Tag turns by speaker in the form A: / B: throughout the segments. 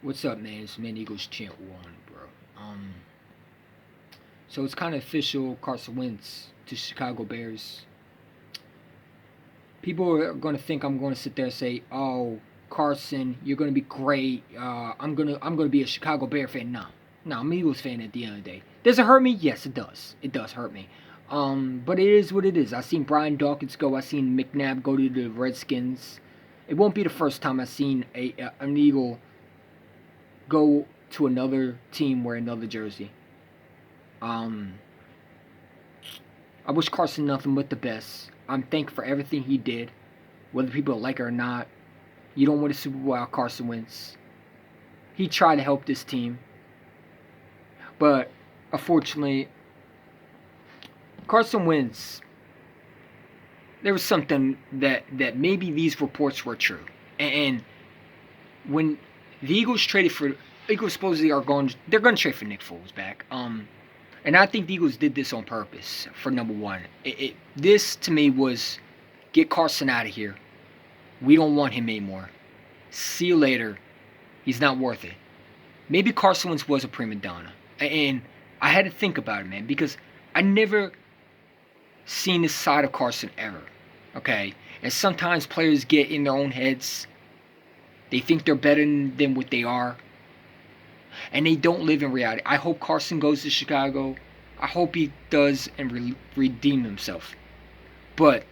A: What's up, man? It's Man Eagles Chant 1, bro. Um, so it's kind of official. Carson Wentz to Chicago Bears. People are going to think I'm going to sit there and say, "Oh, Carson, you're going to be great. I'm gonna be a Chicago Bear fan." No, I'm an Eagles fan at the end of the day. Does it hurt me? Yes, it does. It does hurt me. But it is what it is. I seen Brian Dawkins go. I seen McNabb go to the Redskins. It won't be the first time I seen an Eagle go to another team wear another jersey. Um, I wish Carson nothing but the best. I'm thankful for everything he did, whether people like it or not. You don't win a Super Bowl out Carson Wentz. He tried to help this team, but unfortunately, Carson Wentz. There was something that maybe these reports were true, and when the Eagles supposedly they're going to trade for Nick Foles back. And I think the Eagles did this on purpose. For number one, this to me was get Carson out of here. We don't want him anymore. See you later. He's not worth it. Maybe Carson Wentz was a prima donna, and I had to think about it, man, because I never seen this side of Carson ever. Okay, and sometimes players get in their own heads. They think they're better than what they are, and they don't live in reality. I hope Carson goes to Chicago. I hope he does and redeem himself. But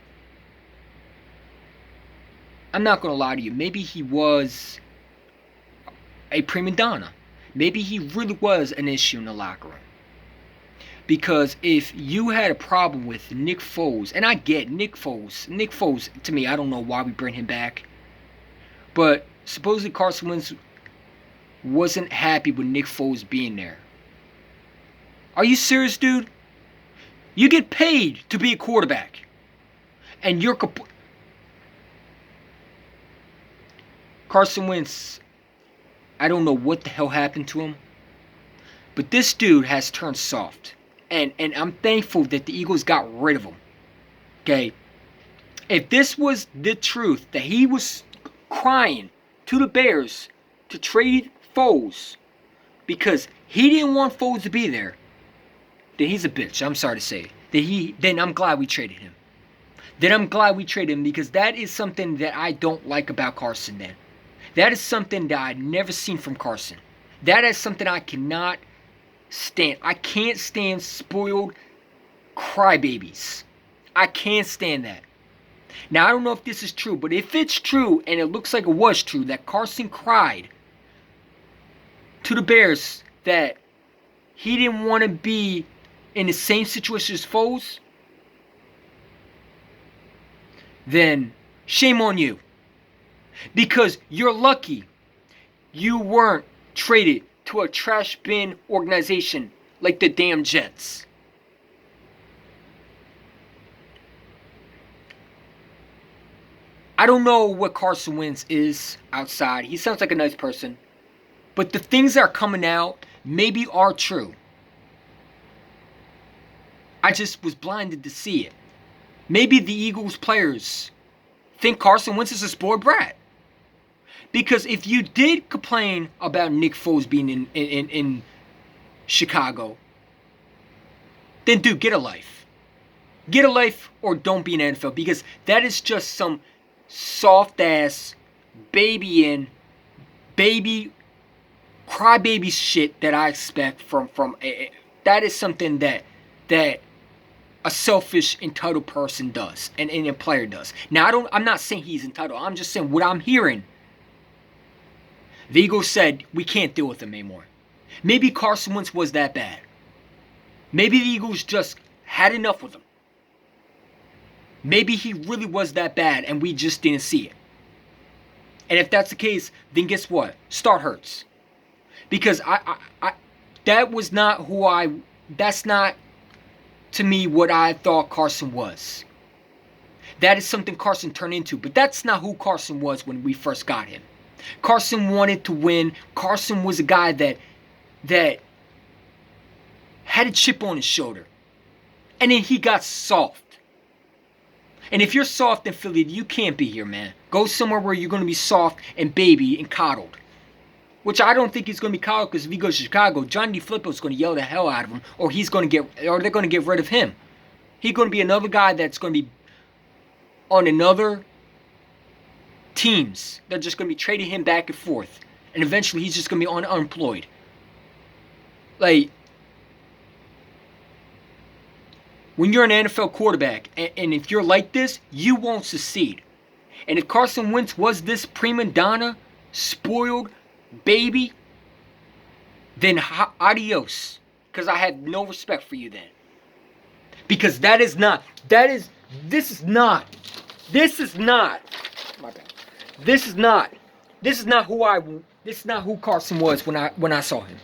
A: I'm not going to lie to you. Maybe he was a prima donna. Maybe he really was an issue in the locker room. Because if you had a problem with Nick Foles, and I get Nick Foles, to me, I don't know why we bring him back. But supposedly Carson Wentz wasn't happy with Nick Foles being there. Are you serious, dude? You get paid to be a quarterback. And you're... Carson Wentz, I don't know what the hell happened to him. But this dude has turned soft. And I'm thankful that the Eagles got rid of him. Okay? If this was the truth, that he was crying to the Bears to trade Foles because he didn't want Foles to be there, then he's a bitch. I'm sorry to say. Then I'm glad we traded him. Then I'm glad we traded him, because that is something that I don't like about Carson then. That is something that I've never seen from Carson. That is something I cannot stand. I can't stand spoiled crybabies. I can't stand that. Now, I don't know if this is true, but if it's true, and it looks like it was true, that Carson cried to the Bears that he didn't want to be in the same situation as Foles, then shame on you. Because you're lucky you weren't traded to a trash bin organization like the damn Jets. I don't know what Carson Wentz is outside. He sounds like a nice person. But the things that are coming out maybe are true. I just was blinded to see it. Maybe the Eagles players think Carson Wentz is a spoiled brat. Because if you did complain about Nick Foles being in Chicago, then dude, get a life. Get a life or don't be in the NFL. Because that is just some soft-ass, baby crybaby shit that I expect from that is something that a selfish, entitled person does, and a player does. Now, I'm not saying he's entitled. I'm just saying what I'm hearing. The Eagles said, we can't deal with him anymore. Maybe Carson Wentz was that bad. Maybe the Eagles just had enough with him. Maybe he really was that bad, and we just didn't see it. And if that's the case, then guess what? Start hurts. Because that was not that's not, to me, what I thought Carson was. That is something Carson turned into, but that's not who Carson was when we first got him. Carson wanted to win. Carson was a guy that had a chip on his shoulder. And then he got soft. And if you're soft in Philly, you can't be here, man. Go somewhere where you're going to be soft and baby and coddled. which I don't think he's going to be called, because if he goes to Chicago, Johnny DeFilippo is going to yell the hell out of him, or they're going to get rid of him. He's going to be another guy that's going to be on another teams. They're just going to be trading him back and forth, and eventually he's just going to be unemployed. Like, when you're an NFL quarterback, and if you're like this, you won't succeed. And if Carson Wentz was this prima donna, spoiled baby, then adios. Because I had no respect for you then. Because this is not who Carson was when I saw him.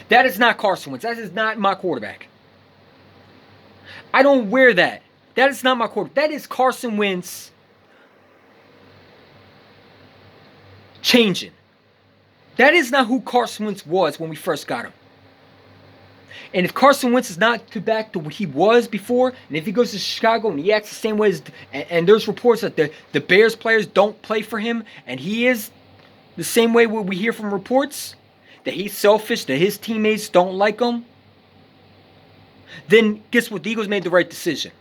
A: That is not Carson Wentz. That is not my quarterback. I don't wear that. That is not my quarterback. That is Carson Wentz changing. That is not who Carson Wentz was when we first got him. And if Carson Wentz is not back to what he was before, and if he goes to Chicago and he acts the same way as, and there's reports that the Bears players don't play for him, and he is the same way what we hear from reports, that he's selfish, that his teammates don't like him, then guess what? The Eagles made the right decision.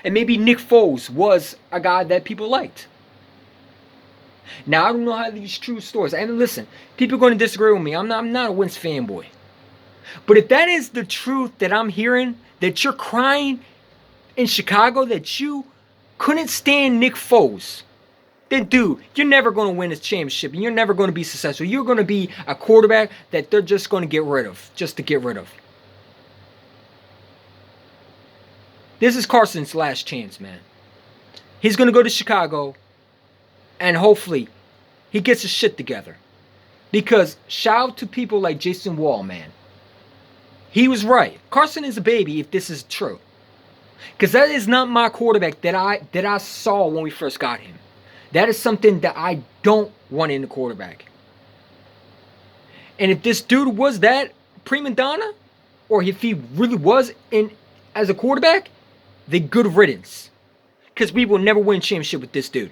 A: And maybe Nick Foles was a guy that people liked. Now, I don't know how these true stories. And listen, people are going to disagree with me. I'm not a Wentz fanboy. But if that is the truth that I'm hearing, that you're crying in Chicago, that you couldn't stand Nick Foles, then dude, you're never going to win this championship, and you're never going to be successful. You're going to be a quarterback that they're just going to get rid of, just to get rid of. This is Carson's last chance, man. He's going to go to Chicago, and hopefully he gets his shit together. Because shout out to people like Jason Wall, man. He was right. Carson is a baby if this is true. Because that is not my quarterback that I saw when we first got him. That is something that I don't want in the quarterback. And if this dude was that prima donna, or if he really was in as a quarterback, then good riddance. Because we will never win a championship with this dude.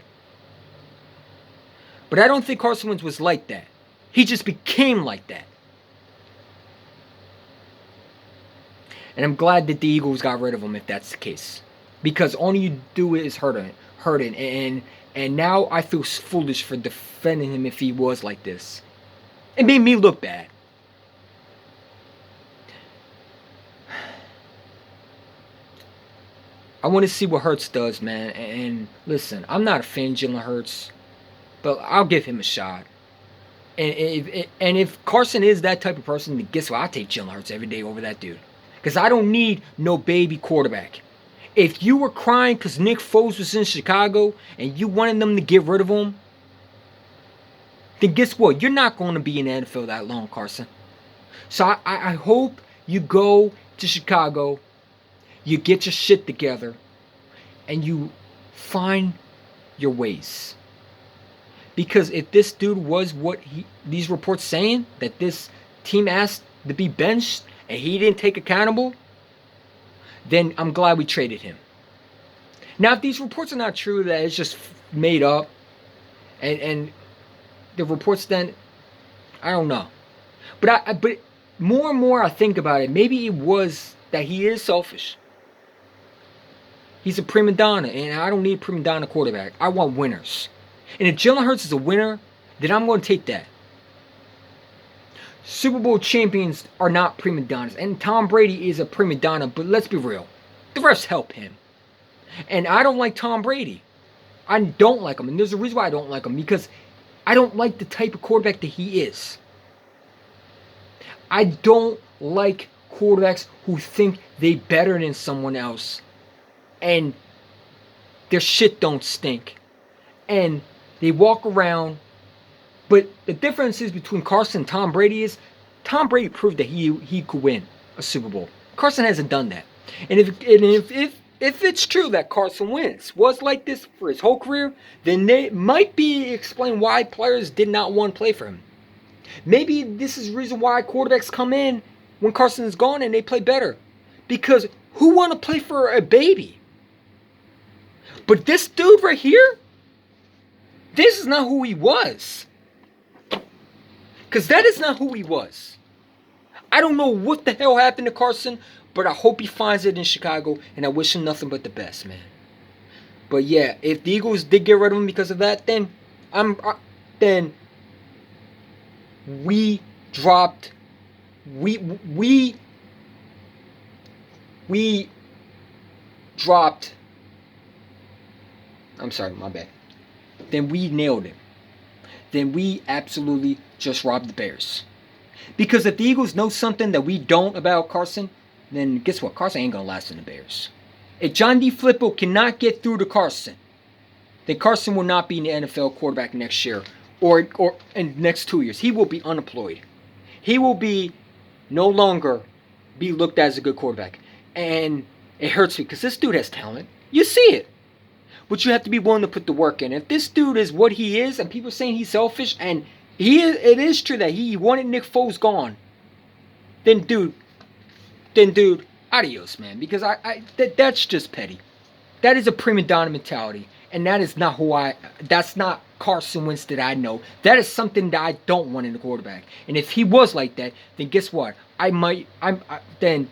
A: But I don't think Carson Wentz was like that. He just became like that. And I'm glad that the Eagles got rid of him if that's the case. Because all you do is hurt him. And now I feel foolish for defending him if he was like this. It made me look bad. I want to see what Hurts does, man. And listen, I'm not a fan of Jalen Hurts, but I'll give him a shot. And if Carson is that type of person, then guess what? I'll take Jalen Hurts every day over that dude. Because I don't need no baby quarterback. If you were crying because Nick Foles was in Chicago and you wanted them to get rid of him, then guess what? You're not going to be in the NFL that long, Carson. So I hope you go to Chicago, you get your shit together, and you find your ways. Because if this dude was what these reports saying, that this team asked to be benched, and he didn't take accountable, then I'm glad we traded him. Now, if these reports are not true, that it's just made up, and the reports then, I don't know. But more and more I think about it, maybe it was that he is selfish. He's a prima donna, and I don't need a prima donna quarterback. I want winners. And if Jalen Hurts is a winner, then I'm going to take that. Super Bowl champions are not prima donnas. And Tom Brady is a prima donna, but let's be real. The refs help him. And I don't like Tom Brady. I don't like him. And there's a reason why I don't like him. Because I don't like the type of quarterback that he is. I don't like quarterbacks who think they better than someone else. And their shit don't stink. And they walk around. But the difference is between Carson and Tom Brady is Tom Brady proved that he could win a Super Bowl. Carson hasn't done that. And if it's true that Carson Wentz was like this for his whole career, then they might be explain why players did not want to play for him. Maybe this is the reason why quarterbacks come in when Carson is gone and they play better. Because who want to play for a baby? But this dude right here, this is not who he was. Because that is not who he was. I don't know what the hell happened to Carson, but I hope he finds it in Chicago, and I wish him nothing but the best, man. But yeah, if the Eagles did get rid of him because of that, then then we dropped we dropped. I'm sorry, my bad. Then we nailed it. Then we absolutely just robbed the Bears. Because if the Eagles know something that we don't about Carson, then guess what? Carson ain't gonna last in the Bears. If John D. Flippo cannot get through to Carson, then Carson will not be an NFL quarterback next year or in the next 2 years. He will be unemployed. He will be no longer be looked at as a good quarterback. And it hurts me because this dude has talent. You see it. But you have to be willing to put the work in. If this dude is what he is, and people are saying he's selfish, and it is true that he wanted Nick Foles gone, then dude, adios, man. Because that's just petty. That is a premdona mentality, and that is not that's not Carson Wentz that I know. That is something that I don't want in a quarterback. And if he was like that, then guess what? Then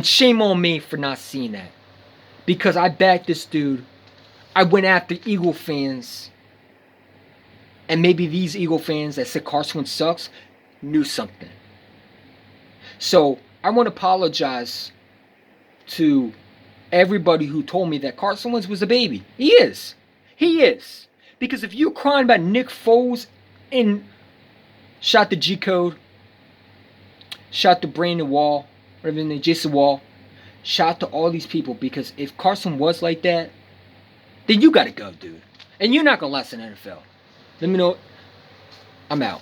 A: shame on me for not seeing that. Because I backed this dude. I went after Eagle fans. And maybe these Eagle fans that said Carson Wentz sucks knew something. So I want to apologize to everybody who told me that Carson Wentz was a baby. He is. He is. Because if you're crying about Nick Foles and shout to G Code, shout to Brandon Wall, whatever his name, Jason Wall, shout to all these people, because if Carson was like that, then you gotta go, dude. And you're not gonna last in the NFL. Let me know. I'm out.